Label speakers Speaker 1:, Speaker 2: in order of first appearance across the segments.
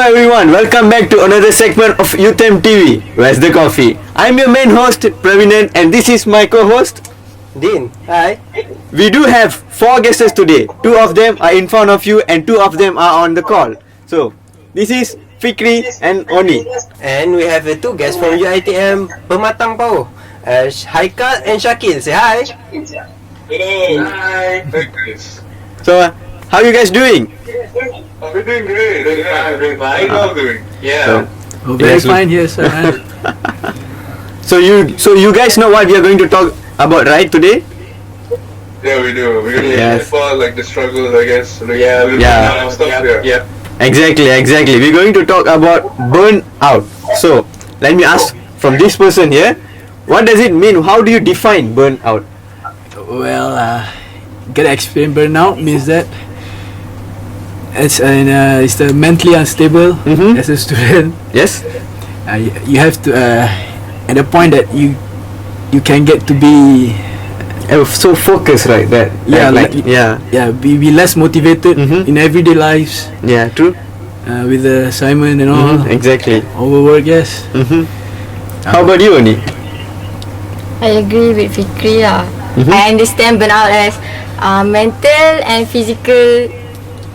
Speaker 1: everyone, welcome back to another segment of UTeM TV. Where's the coffee? I'm your main host, Pravinan, and this is my co-host,
Speaker 2: Dean. Hi.
Speaker 1: We do have 4 guests today. 2 of them are in front of you and 2 of them are on the call. So, this is Fikri and Oni.
Speaker 2: And we have 2 guests from UiTM Pematang Pau. Haikal and Shakil. Say hi.
Speaker 3: Hello. Hi. Chris.
Speaker 1: So, how you guys doing?
Speaker 3: We're doing great. How are you all doing? Yeah.
Speaker 4: Very fine here, sir.
Speaker 1: So you guys know what we are going to talk about, right, today?
Speaker 3: Yeah, we do. We're gonna
Speaker 1: Yes.
Speaker 3: talk about like the struggles, I guess. Like,
Speaker 1: Yeah.
Speaker 3: Stuff, yeah.
Speaker 1: Exactly. We're going to talk about burnout. So, let me ask from this person here, what does it mean? How do you define burnout?
Speaker 4: Well, get experience burnout means that it's the mentally unstable as a student.
Speaker 1: Yes?
Speaker 4: You have to at a point that you can get to be
Speaker 1: So focused, right? That
Speaker 4: be less motivated in everyday lives
Speaker 1: Yeah, true.
Speaker 4: with the assignment and all.
Speaker 1: Exactly.
Speaker 4: Overwork, yes.
Speaker 1: How about you, Oni?
Speaker 5: I agree with Fikri lah. I understand burnout as mental and physical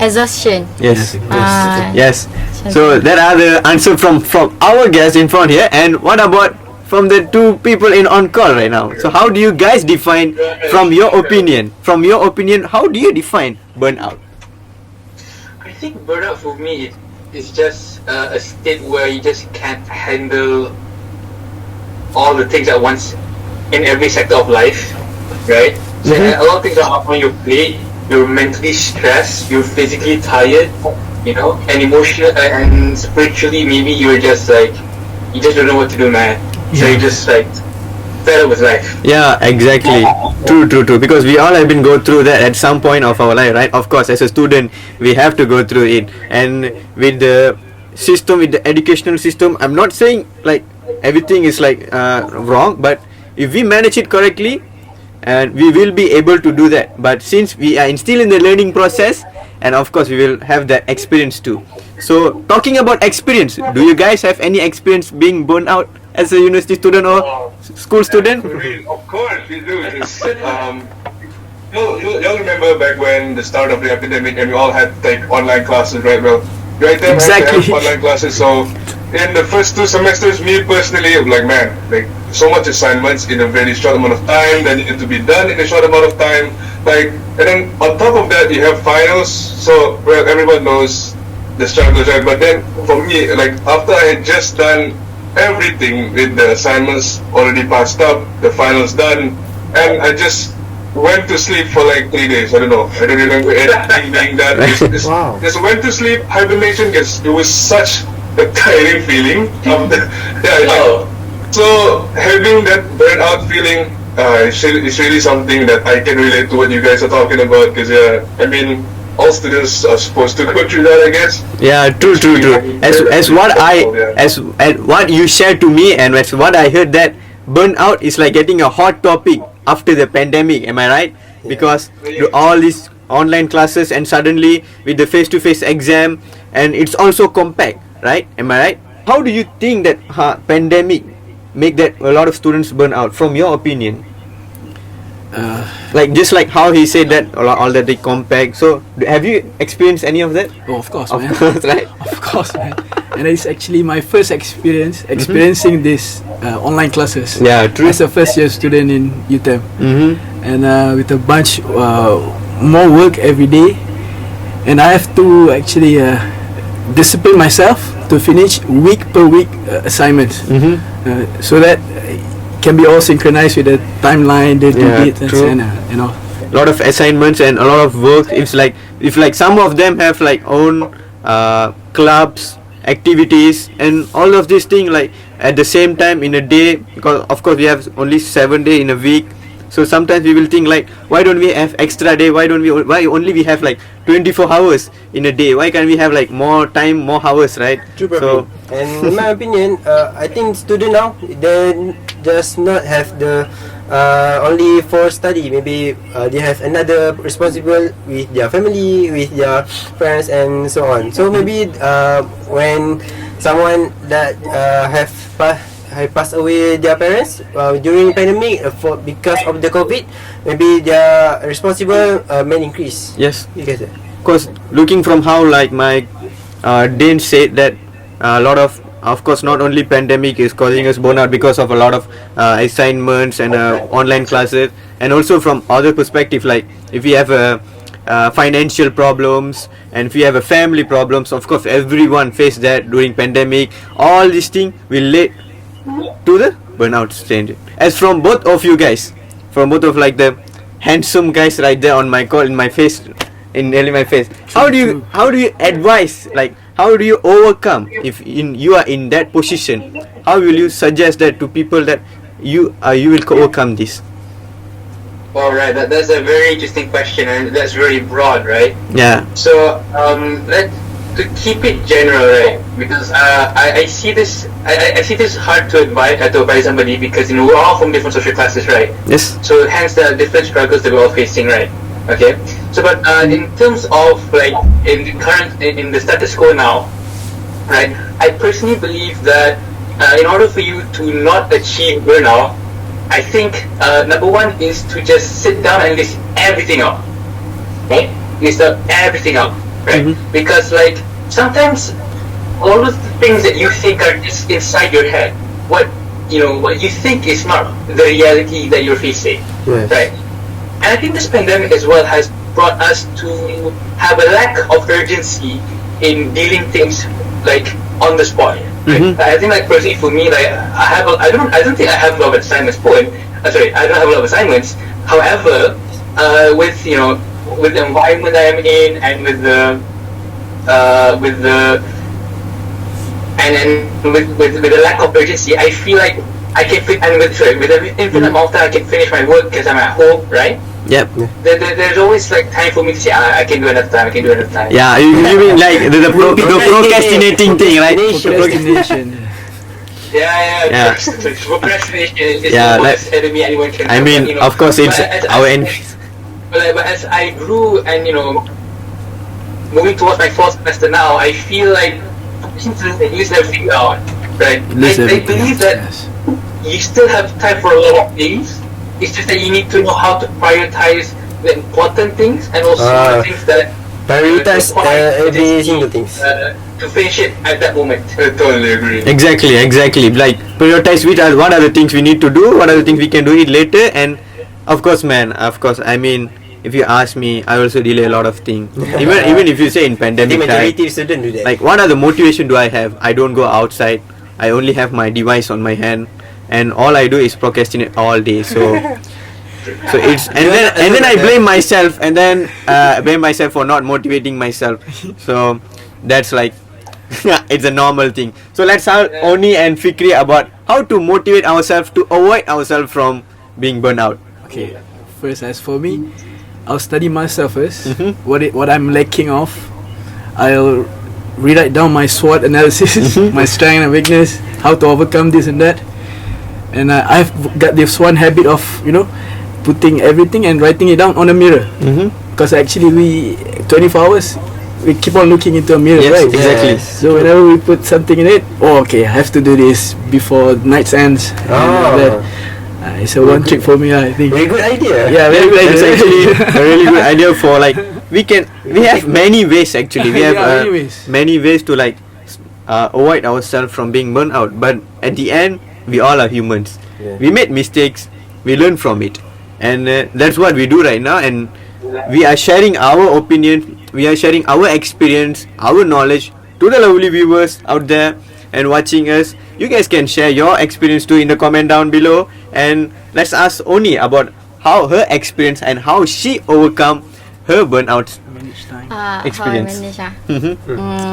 Speaker 5: exhaustion.
Speaker 1: Yes.
Speaker 5: Ah,
Speaker 1: Yes. So that are the answer from our guests in front here. And what about from the 2 people on call right now? So how do you guys define from your opinion? From your opinion, how do you define burnout?
Speaker 6: I think burnout for me is just a state where you just can't handle all the things at once in every sector of life, right? So a lot of things are up on your plate. You're mentally stressed. You're physically tired, and emotional and spiritually. Maybe you're just like you just don't know what to do, man. So you're just like fed up with life.
Speaker 1: Yeah, exactly. True. Because we all have been go through that at some point of our life, right? Of course, as a student, we have to go through it. And with the system, with the educational system, I'm not saying like everything is like wrong, but if we manage it correctly, and we will be able to do that. But since we are still in the learning process, and of course we will have that experience too. So talking about experience, do you guys have any experience being burned out as a university student or school student?
Speaker 3: Of course, we do. You'll remember back when the start of the epidemic and we all had like online classes, right? Well, UiTM had to have online classes. So in the first 2 semesters, me personally, I'm like, man, like so much assignments in a very short amount of time, then it need to be done in a short amount of time. Like, and then on top of that, you have finals. So, well, everyone knows the struggles, right? But then for me, like after I had just done everything with the assignments already passed up, the finals done, and I just went to sleep for like 3 days. I don't know. I don't remember anything being done. Just went to sleep, hibernation, because it was such a tiring feeling. So having that burnout feeling, it's really something that I can relate to what you guys are talking about. Because all students are supposed to go through that, I guess.
Speaker 1: Yeah, true. As what you shared to me, and as what I heard, that burnout is like getting a hot topic after the pandemic. Am I right? Because all these online classes and suddenly with the face-to-face exam, and it's also compact, right? Am I right? How do you think that pandemic make that a lot of students burn out, from your opinion? Like just like how he said that all that they compact. So have you experienced any of that?
Speaker 4: Oh, of course, man.
Speaker 1: Right?
Speaker 4: Of course, man. And it's actually my first experience experiencing this online classes.
Speaker 1: Yeah, true.
Speaker 4: As a first year student in UTeM, and with a bunch more work every day, and I have to actually discipline myself to finish week per week assignments, so that can be all synchronized with the timeline, the due dates, and
Speaker 1: a lot of assignments and a lot of work. If some of them have like own clubs, activities, and all of these things like at the same time in a day, because of course we have only 7 days in a week. So sometimes we will think like, why don't we have extra day? Why only we have like 24 hours in a day? Why can't we have like more time, more hours, right?
Speaker 2: True,
Speaker 1: So,
Speaker 2: and in my opinion, I think student now they just not have the only for study. Maybe they have another responsible with their family, with their friends, and so on. So maybe when someone that have passed away their parents during pandemic because of the COVID, maybe their responsible may increase.
Speaker 1: Yes.
Speaker 2: You get it?
Speaker 1: Because looking from how like my Dane said that a lot of course not only pandemic is causing us burnout because of a lot of assignments and online classes, and also from other perspective, like if we have financial problems and if we have a family problems, of course everyone faced that during pandemic. All these things will lead to the burnout stage. As from both of you guys, from both of like the handsome guys right there on my call in my face, in my face, how do you advise, like how do you overcome if you are in that position? How will you suggest that to people that you will overcome this?
Speaker 6: All right, that's a very interesting question, and that's very broad, right?
Speaker 1: Yeah.
Speaker 6: So to keep it general, right? Because I see this hard to advise somebody, because we're all from different social classes, right?
Speaker 1: Yes.
Speaker 6: So hence the different struggles that we're all facing, right? Okay. So but in terms of like in the status quo now, right? I personally believe that in order for you to not achieve burnout, I think number one is to just sit down and list everything out, right? List out everything out, right?
Speaker 1: Mm-hmm.
Speaker 6: Because like sometimes all of the things that you think are just inside your head, what you think is not the reality that you're facing,
Speaker 2: Yes.
Speaker 6: right? And I think this pandemic as well has brought us to have a lack of urgency in dealing things like on the spot. Right?
Speaker 1: Mm-hmm.
Speaker 6: I think like personally for me, like I don't think I have a lot of assignments. I don't have a lot of assignments. However, with the environment that I'm in, and with the lack of urgency, I feel like I can fit, and with an infinite amount of time I can finish my work because I'm at home, right?
Speaker 1: Yep.
Speaker 6: There's always like time for me to say I can do another time.
Speaker 1: Yeah, you mean like the procrastinating thing, right?
Speaker 4: Procrastination.
Speaker 6: Yeah. Procrastination is the worst enemy anyone can
Speaker 1: I
Speaker 6: have.
Speaker 1: mean, of course, it's our enemy.
Speaker 6: But as I grew and moving towards my fourth semester now, I feel like at least I've figured out, right? I believe that you still have time for a lot of things. It's just that you need to know how to prioritize the important things and also the things that
Speaker 2: prioritize every single things
Speaker 6: to finish it at that moment.
Speaker 3: I totally agree.
Speaker 1: Exactly. Like prioritize what are the things we need to do, what are the things we can do it later, and of course, I mean, if you ask me, I also delay a lot of things. even if you say in pandemic time,
Speaker 2: student do that.
Speaker 1: like what are the motivation do I have? I don't go outside. I only have my device on my hand, and all I do is procrastinate all day. So it's and then I blame myself, and then blame myself for not motivating myself. So that's like it's a normal thing. So let's have Oni and Fikri about how to motivate ourselves to avoid ourselves from being burnt out.
Speaker 4: Okay, first as for me, I'll study myself first.
Speaker 1: Mhm.
Speaker 4: What I'm lacking of, I'll rewrite down my SWOT analysis, my strength and weakness, how to overcome this and that. And I've got this one habit of putting everything and writing it down on a mirror. Because actually we 24 hours we keep on looking into a mirror,
Speaker 1: Yes,
Speaker 4: right?
Speaker 1: exactly.
Speaker 4: So whenever we put something in it, okay, I have to do this before night ends. It's a one trick for me, I think.
Speaker 2: Very good idea.
Speaker 4: Yeah, very good.
Speaker 1: It's actually a really good idea for like we have many ways actually. We have many ways to like avoid ourselves from being burnt out. But at the end, we all are humans.
Speaker 2: Yeah.
Speaker 1: We made mistakes. We learn from it, and that's what we do right now. And we are sharing our opinion. We are sharing our experience, our knowledge to the lovely viewers out there and watching us. You guys can share your experience too in the comment down below, and let's ask Oni about how her experience and how she overcome her burnout experience.
Speaker 5: How I manage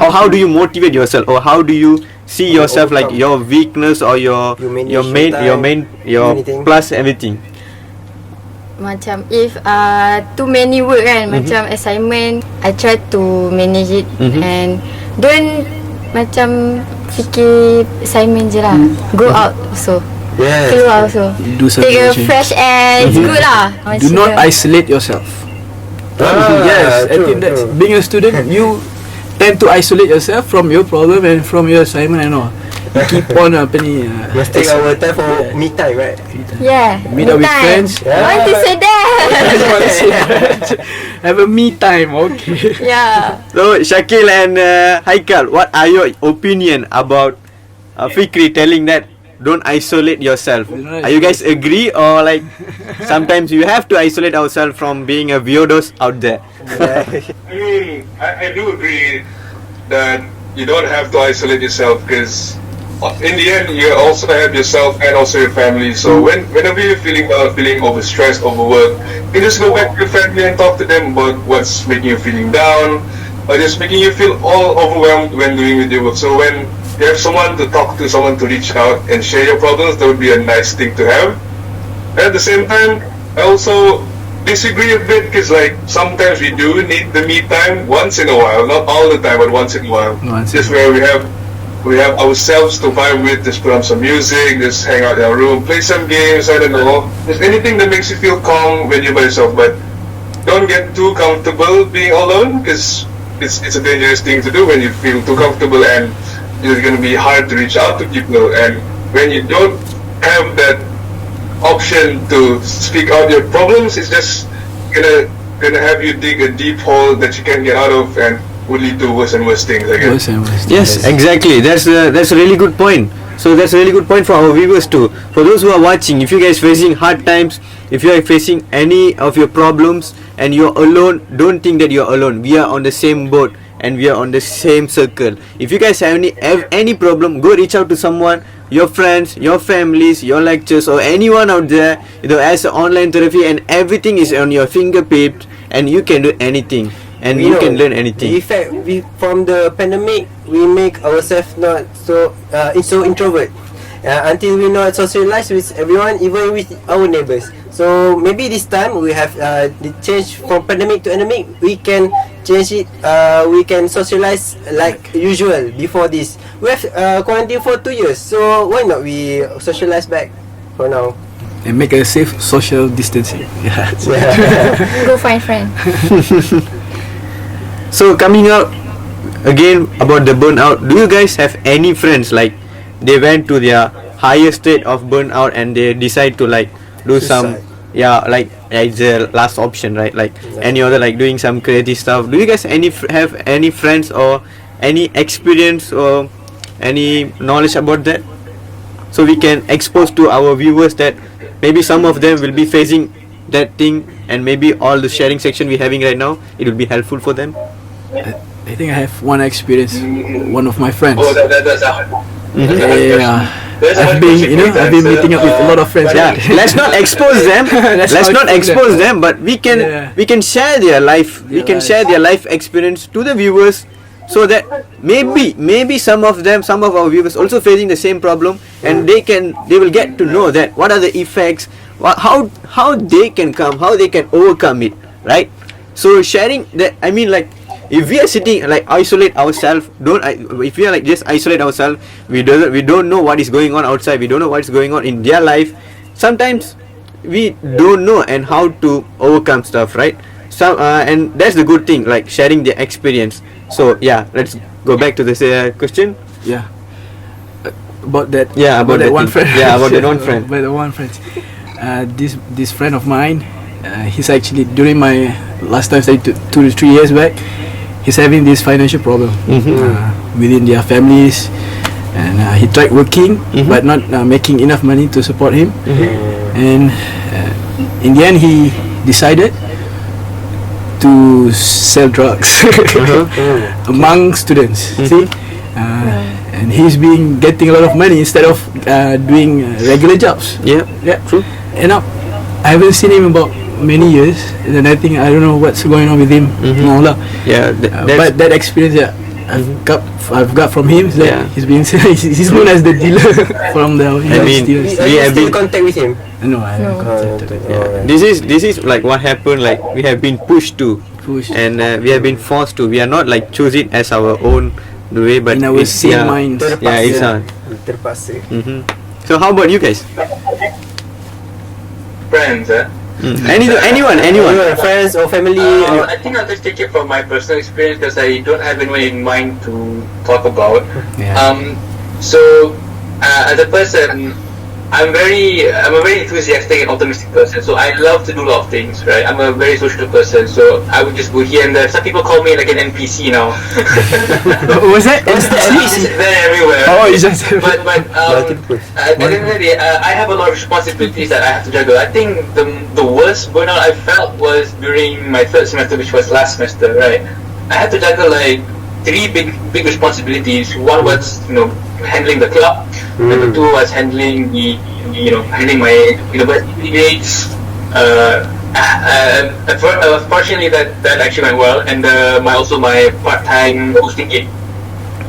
Speaker 1: Or how do you motivate yourself, or how do you see yourself like your weakness or your
Speaker 2: anything.
Speaker 1: plus everything.
Speaker 5: Macam if too many work kan, macam assignment, I try to manage it and don't macam fikir assignment je lah. Go out also.
Speaker 2: Yes.
Speaker 5: keluar also.
Speaker 4: Do something.
Speaker 5: Take a
Speaker 4: change.
Speaker 5: fresh air. It's good lah.
Speaker 4: Do not isolate yourself. Yes, I think that's being a student. You tend to isolate yourself from your problem and from your assignment and all. You keep on
Speaker 2: Must take our time for me time, right?
Speaker 5: Yeah.
Speaker 4: meet up with friends.
Speaker 5: I want to say that.
Speaker 4: Have a me time, okay.
Speaker 5: Yeah.
Speaker 1: So Shakil and Haikal, what are your opinion about Fikri telling that don't isolate yourself? Are you guys agree, or like sometimes you have to isolate ourselves from being a weirdos out there?
Speaker 3: I mean, I do agree that you don't have to isolate yourself, because in the end you also have yourself and also your family. So whenever you're feeling overstressed, overworked, you can just go back to your family and talk to them about what's making you feeling down, or just making you feel all overwhelmed when doing with your work. So when you have someone to talk to, someone to reach out and share your problems, that would be a nice thing to have. And at the same time, I also disagree a bit, because like sometimes we do need the me time once in a while, not all the time, but once in a while. Just where we have ourselves to vibe with, just put on some music, just hang out in our room, play some games, I don't know. Just anything that makes you feel calm when you're by yourself, but don't get too comfortable being alone, because it's a dangerous thing to do when you feel too comfortable, and it's going to be hard to reach out to people. And when you don't have that option to speak out your problems, it's just gonna have you dig a deep hole that you can't get out of, and would lead to worse and worse things, I guess.
Speaker 1: Yes, exactly. That's a really good point. So that's a really good point for our viewers too. For those who are watching, if you guys facing hard times, if you are facing any of your problems and you're alone, don't think that you're alone. We are on the same boat and we are on the same circle. If you guys have any problem, go reach out to someone, your friends, your families, your lecturers, or anyone out there. As an online therapy, and everything is on your fingertips, and you can do anything. And you can learn anything.
Speaker 2: In fact, from the pandemic, we make ourselves not so introvert until we not socialize with everyone, even with our neighbors. So maybe this time we have the change from pandemic to endemic. We can change it. We can socialize like usual before this. We have quarantine for 2 years, so why not we socialize back for now?
Speaker 4: And make a safe social distancing. Yeah.
Speaker 5: Go find friend.
Speaker 1: So coming out again about the burnout, do you guys have any friends like they went to their higher state of burnout and they decide to like do some like the last option, right? Like any other, like doing some creative stuff. Do you guys have any friends or any experience or any knowledge about that, so we can expose to our viewers that maybe some of them will be facing that thing, and maybe all the sharing section we're having right now, it will be helpful for them?
Speaker 4: I think I have one experience. One of my friends.
Speaker 6: Oh, that's
Speaker 4: I've been meeting up with a lot of friends.
Speaker 1: Yeah, let's not expose them. let's not expose them, but we can share their life. We can share their life experience to the viewers, so that maybe some of our viewers also facing the same problem, and they will get to know that what are the effects, how they can overcome it, right? So sharing that, I mean, like, if we are sitting like isolate ourselves, if we are like just isolate ourselves, we don't know what is going on outside, we don't know what is going on in their life. Sometimes we don't know and how to overcome stuff, right? So and that's the good thing, like sharing their experience. So yeah, let's go back to this question.
Speaker 4: Yeah. About that.
Speaker 1: Yeah, about that
Speaker 4: one friend.
Speaker 1: Yeah, about that one friend.
Speaker 4: About the one friend. This friend of mine, he's actually, during my last time study 2 to 3 years back, he's having this financial problem within their families, and he tried working but not making enough money to support him, and in the end he decided to sell drugs among students. See, and he's been getting a lot of money instead of doing regular jobs.
Speaker 1: Yeah, true.
Speaker 4: And now I haven't seen him about many years, and I don't know what's going on with him now lah.
Speaker 1: Yeah,
Speaker 4: but that experience I've got from him is that he's known as the dealer from the
Speaker 2: we have been in contact with him.
Speaker 4: No, I haven't contacted.
Speaker 1: Yeah. This is like what happened. Like we have been pushed, and we have been forced to. We are not like choose it as our own way, but
Speaker 4: in our same mind.
Speaker 1: Yeah, it's not.
Speaker 2: Terpaksa.
Speaker 1: So how about you guys?
Speaker 6: Friends,
Speaker 1: Anyone.
Speaker 2: Friends or family?
Speaker 6: I think I'll just take it from my personal experience because I don't have anyone in mind to talk about.
Speaker 1: Yeah.
Speaker 6: So as a person, I'm a very enthusiastic and optimistic person. So I love to do a lot of things, right? I'm a very social person, so I would just go here and there. Some people call me like an NPC now.
Speaker 4: Was that?
Speaker 6: It's just there everywhere.
Speaker 4: Oh, it's just.
Speaker 6: But at the end of the day, I have a lot of responsibilities that I have to juggle. I think the worst burnout I felt was during my third semester, which was last semester, right? I had to juggle like 3 big responsibilities. One was handling the club. Number 2 was handling handling my university grades. Fortunately, that actually went well, and my part-time hosting gig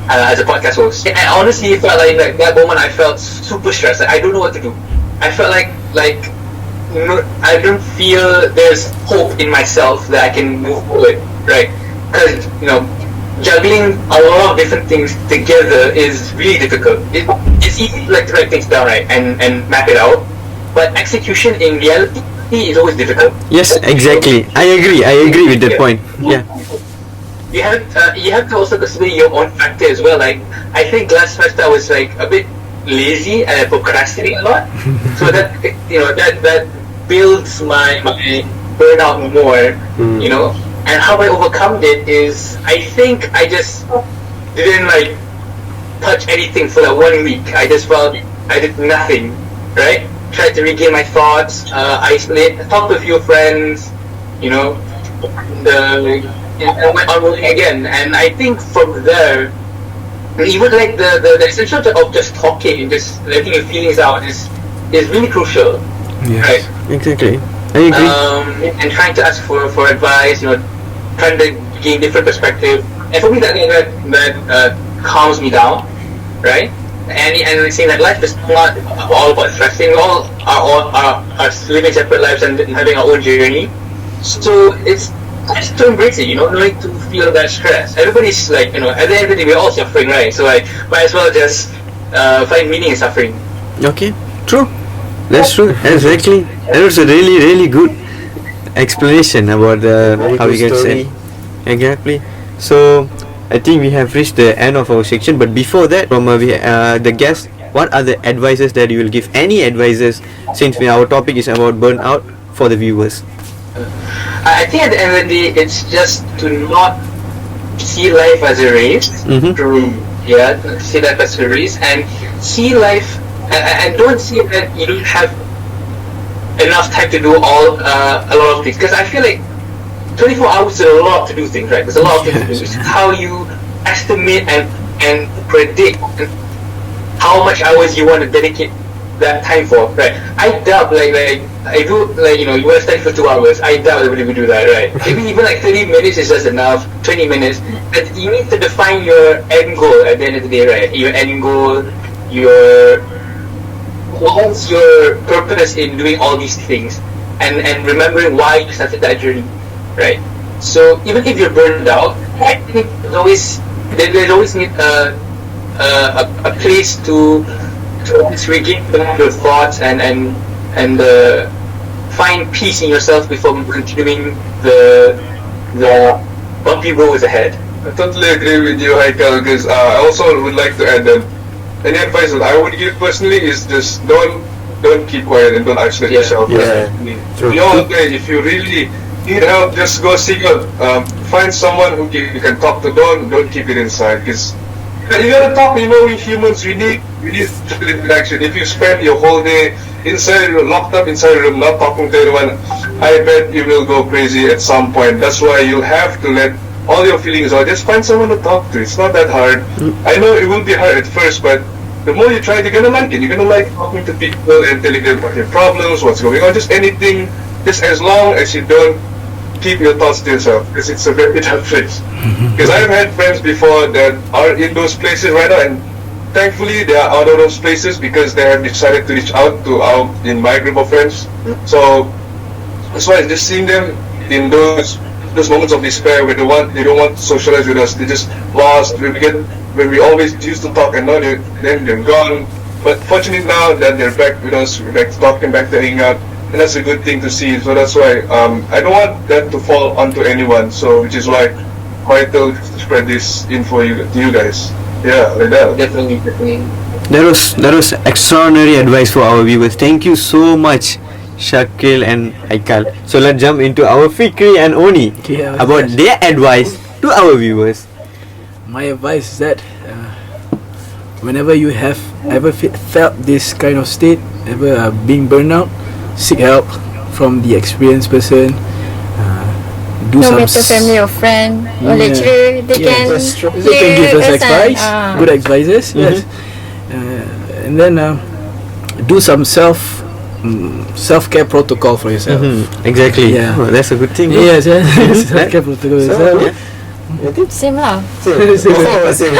Speaker 6: as a podcast host. I honestly felt like that moment I felt super stressed. Like, I don't know what to do. I felt like I don't feel there's hope in myself that I can move forward, right? Because juggling a lot of different things together is really difficult. It's easy to write things down, right, and map it out, but execution in reality is always difficult.
Speaker 1: Yes, exactly. I agree with that point. Yeah.
Speaker 6: You have to also consider your own factor as well. Like, I think last semester I was like a bit lazy and I procrastinate a lot, so that builds my burnout more. And how I overcome it is, I think I just didn't touch anything for 1 week. I just felt I did nothing, right? Tried to regain my thoughts, isolate, talk to a few friends, and went on rolling again. And I think from there, even the essential of just talking and just letting your feelings out is really crucial, right?
Speaker 1: Exactly. I agree.
Speaker 6: And trying to ask for advice, trying to gain different perspective, and for me that calms me down, right? And saying that life is not all about stressing. We all are living separate lives and having our own journey. So it's just to embrace it, no need to feel that stress. Everybody's at the end of the day, we're all suffering, right? So might as well just find meaning in suffering.
Speaker 1: Okay, true. That's true. Exactly. That was a really, really good explanation about how we get set. Exactly. So I think we have reached the end of our section, but before that, from the guest, what are the advices that you will give? Any advices, since our topic is about burnout, for the viewers?
Speaker 6: I think at the end of the day, it's just to not see life as a race. See life as a race, and see life, and don't see that you don't have enough time to do a lot of things. Because I feel like 24 hours is a lot to do things, right? There's a lot of things to do. It's how you estimate and predict how much hours you want to dedicate that time for, right? I doubt, I do, you want to study for 2 hours. I doubt everybody would do that, right? Maybe even 30 minutes is just enough, 20 minutes. But you need to define your end goal at the end of the day, right? Your end goal, what's your purpose in doing all these things, and remembering why you started that journey, right? So even if you're burned out, I think there's always need a place to regain your thoughts and find peace in yourself before continuing the bumpy roads ahead.
Speaker 3: I totally agree with you, Haikal, because I also would like to add that any advice that I would give personally is just don't keep quiet and don't isolate yourself. We all agree, if you really need help, just go seek help. Find someone who you can talk to. Don't keep it inside, because you gotta talk. We humans, we need interaction. If you spend your whole day locked up inside a room, not talking to anyone, I bet you will go crazy at some point. That's why you have to let all your feelings out. Just find someone to talk to. It's not that hard. I know it will be hard at first, but the more you try it, you're gonna like it. You're gonna like talking to people and telling them about your problems, what's going on, just anything. Just as long as you don't keep your thoughts to yourself, because it's a very tough place. Because I've had friends before that are in those places right now, and thankfully they are out of those places because they have decided to reach out to in my group of friends. So that's why just seeing them in those moments of despair where they don't want to socialize with us, they just lost. When we always used to talk, and now they're gone. But fortunately now that they're back with us, like talking back to hang out, and that's a good thing to see. So that's why I don't want that to fall onto anyone. So which is why vital to spread this info to you guys. Yeah, like that.
Speaker 6: Definitely.
Speaker 1: That was extraordinary advice for our viewers. Thank you so much, Shakil and Haikal. So let's jump into our Fikri and Oni about their advice to our viewers.
Speaker 4: My advice is that whenever you have ever felt this kind of state, ever being burned out, seek help from the experienced person. Do
Speaker 5: No
Speaker 4: some
Speaker 5: matter family or friend or lecturer, they can
Speaker 4: give us advice, good advices. Yes, and then do some self-care protocol for yourself.
Speaker 1: Exactly.
Speaker 4: Yeah.
Speaker 1: Oh, that's a good thing.
Speaker 4: Yes, self-care protocol for yourself.
Speaker 5: Same lah.
Speaker 2: Same.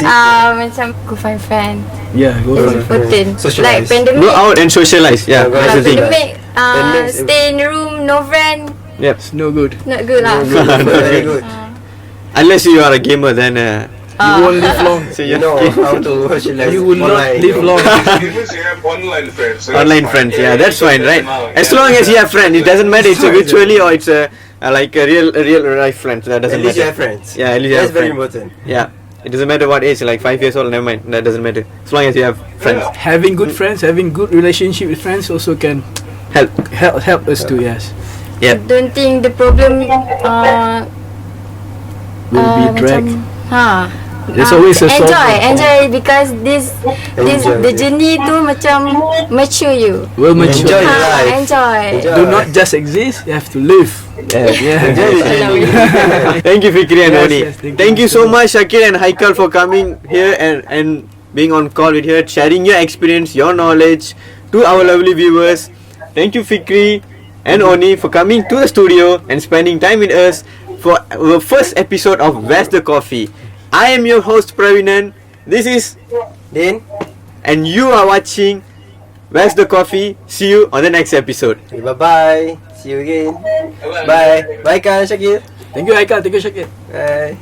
Speaker 5: And macam go find friend.
Speaker 4: Yeah, go
Speaker 5: It's
Speaker 4: for it.
Speaker 5: important.
Speaker 2: Socialize.
Speaker 5: Like pandemic.
Speaker 1: Go out and socialize. Yeah, that's the thing.
Speaker 5: Pandemic. Stay in the room, no friend.
Speaker 1: Yep.
Speaker 4: It's no good.
Speaker 5: Not good lah.
Speaker 2: Very good.
Speaker 1: Unless you are a gamer, then
Speaker 4: You won't live long.
Speaker 1: so
Speaker 2: You
Speaker 1: yeah.
Speaker 2: know how to socialize.
Speaker 4: You will not
Speaker 2: online.
Speaker 4: live long.
Speaker 3: Because you have online friends. So that's
Speaker 1: Online
Speaker 3: fine.
Speaker 1: friends, yeah, that's fine, right?
Speaker 3: Yeah.
Speaker 1: As long as you have friends, it doesn't matter. It's a virtually or it's a like a real life friend. That
Speaker 2: At
Speaker 1: doesn't
Speaker 2: least you
Speaker 1: matter.
Speaker 2: have friends.
Speaker 1: Yeah, at least you
Speaker 2: That's
Speaker 1: have
Speaker 2: very
Speaker 1: friends.
Speaker 2: important.
Speaker 1: Yeah, it doesn't matter what age. Like 5 years old, never mind. That doesn't matter. As long as you have friends.
Speaker 4: Having good friends, having good relationship with friends also can
Speaker 1: Help.
Speaker 4: help us too. Yes,
Speaker 1: Yeah.
Speaker 5: Don't think the problem
Speaker 4: will be dragged. There's always a
Speaker 5: enjoy because this the journey tu macam mature you.
Speaker 4: Will mature.
Speaker 2: Enjoy your life.
Speaker 5: Enjoy.
Speaker 4: Do not just exist. You have to live. Yeah.
Speaker 1: Thank you, Fikri and
Speaker 4: Yes,
Speaker 1: Oni.
Speaker 4: yes,
Speaker 1: thank you so much, Shakir and Haikal, for coming here and being on call with here, sharing your experience, your knowledge to our lovely viewers. Thank you, Fikri and Oni, for coming to the studio and spending time with us for our first episode of Where's the Coffee. I am your host, Pravinan. This is
Speaker 2: Then,
Speaker 1: and you are watching Where's the Coffee. See you on the next episode.
Speaker 2: bye-bye. See you again. Bye. Bye, Kak Shakir.
Speaker 4: Thank you, Haikal. Thank you, Shakir.
Speaker 2: Bye.